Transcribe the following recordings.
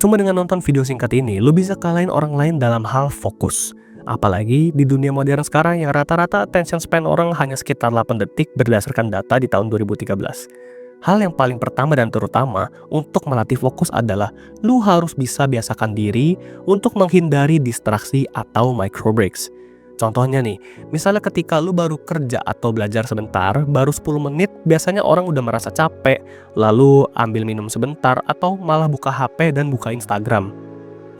Cuma dengan nonton video singkat ini, lu bisa kalahin orang lain dalam hal fokus. Apalagi di dunia modern sekarang yang rata-rata attention span orang hanya sekitar 8 detik berdasarkan data di tahun 2013. Hal yang paling pertama dan terutama untuk melatih fokus adalah lu harus bisa biasakan diri untuk menghindari distraksi atau micro breaks. Contohnya nih, misalnya ketika lu baru kerja atau belajar sebentar, baru 10 menit, biasanya orang udah merasa capek, lalu ambil minum sebentar, atau malah buka HP dan buka Instagram.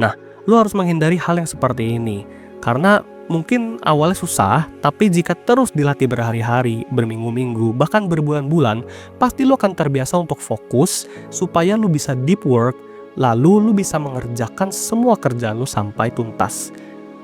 Nah, lu harus menghindari hal yang seperti ini, karena mungkin awalnya susah, tapi jika terus dilatih berhari-hari, berminggu-minggu, bahkan berbulan-bulan, pasti lu akan terbiasa untuk fokus, supaya lu bisa deep work, lalu lu bisa mengerjakan semua kerjaan lu sampai tuntas.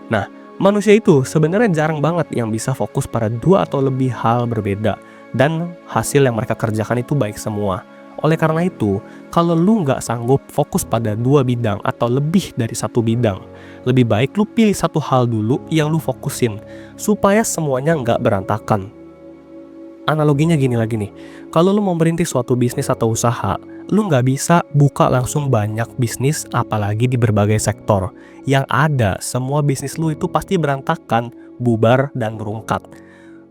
Nah, manusia itu sebenarnya jarang banget yang bisa fokus pada 2 atau lebih hal berbeda, dan hasil yang mereka kerjakan itu baik semua. Oleh karena itu, kalau lu nggak sanggup fokus pada 2 bidang atau lebih dari 1 bidang, lebih baik lu pilih 1 hal dulu yang lu fokusin, supaya semuanya nggak berantakan. Analoginya gini lagi nih, kalau lu mau merintis suatu bisnis atau usaha, lu nggak bisa buka langsung banyak bisnis apalagi di berbagai sektor. Yang ada, semua bisnis lu itu pasti berantakan, bubar, dan merungkat.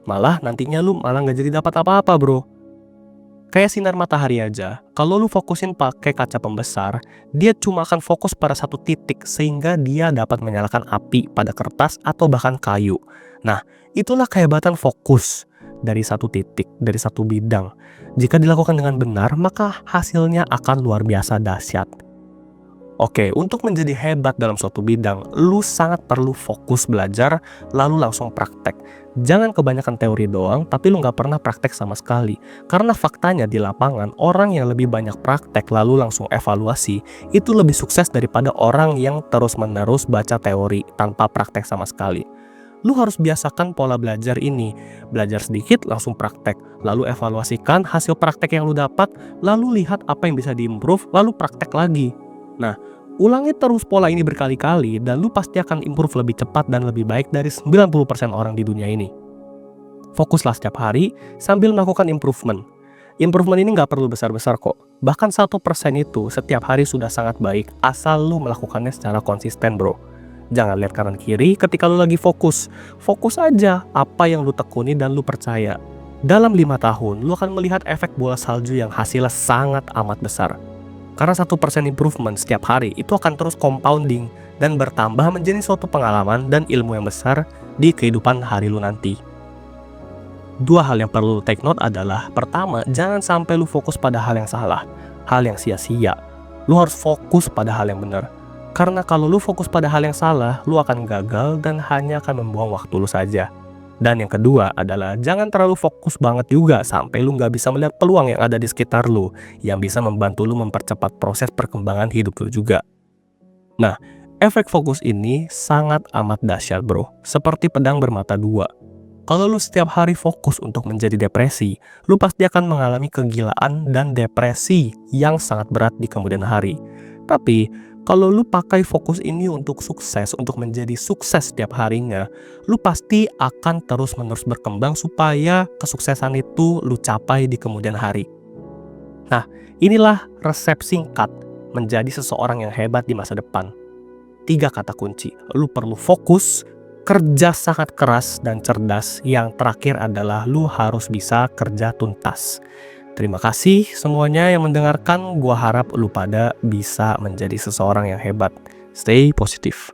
Malah nantinya lu malah nggak jadi dapat apa-apa bro. Kayak sinar matahari aja, kalau lu fokusin pakai kaca pembesar, dia cuma akan fokus pada 1 titik sehingga dia dapat menyalakan api pada kertas atau bahkan kayu. Nah, itulah kehebatan fokus. Dari 1 titik, dari 1 bidang. Jika dilakukan dengan benar, maka hasilnya akan luar biasa dahsyat. Oke, untuk menjadi hebat dalam suatu bidang, lu sangat perlu fokus belajar, lalu langsung praktek. Jangan kebanyakan teori doang, tapi lu nggak pernah praktek sama sekali. Karena faktanya di lapangan, orang yang lebih banyak praktek lalu langsung evaluasi, itu lebih sukses daripada orang yang terus-menerus baca teori tanpa praktek sama sekali. Lu harus biasakan pola belajar ini. Belajar sedikit, langsung praktek. Lalu evaluasikan hasil praktek yang lu dapat, lalu lihat apa yang bisa diimprove, lalu praktek lagi. Nah, ulangi terus pola ini berkali-kali, dan lu pasti akan improve lebih cepat dan lebih baik dari 90% orang di dunia ini. Fokuslah setiap hari, sambil melakukan improvement. Improvement ini nggak perlu besar-besar kok. Bahkan 1% itu setiap hari sudah sangat baik, asal lu melakukannya secara konsisten bro. Jangan lihat kanan kiri ketika lu lagi fokus. Fokus aja apa yang lu tekuni dan lu percaya. Dalam 5 tahun, lu akan melihat efek bola salju yang hasilnya sangat amat besar. Karena 1% improvement setiap hari itu akan terus compounding dan bertambah menjadi suatu pengalaman dan ilmu yang besar di kehidupan hari lu nanti. 2 hal yang perlu lu take note adalah, pertama, jangan sampai lu fokus pada hal yang salah, hal yang sia-sia. Lu harus fokus pada hal yang benar. Karena kalau lu fokus pada hal yang salah, lu akan gagal dan hanya akan membuang waktu lu saja. Dan yang kedua adalah jangan terlalu fokus banget juga sampai lu nggak bisa melihat peluang yang ada di sekitar lu, yang bisa membantu lu mempercepat proses perkembangan hidup lu juga. Nah, efek fokus ini sangat amat dahsyat bro, seperti pedang bermata 2. Kalau lu setiap hari fokus untuk menjadi depresi, lu pasti akan mengalami kegilaan dan depresi yang sangat berat di kemudian hari. Tapi, kalau lu pakai fokus ini untuk sukses, untuk menjadi sukses setiap harinya, lu pasti akan terus-menerus berkembang supaya kesuksesan itu lu capai di kemudian hari. Nah, inilah resep singkat menjadi seseorang yang hebat di masa depan. 3 kata kunci, lu perlu fokus, kerja sangat keras dan cerdas. Yang terakhir adalah lu harus bisa kerja tuntas. Terima kasih semuanya yang mendengarkan. Gua harap lu pada bisa menjadi seseorang yang hebat. Stay positif.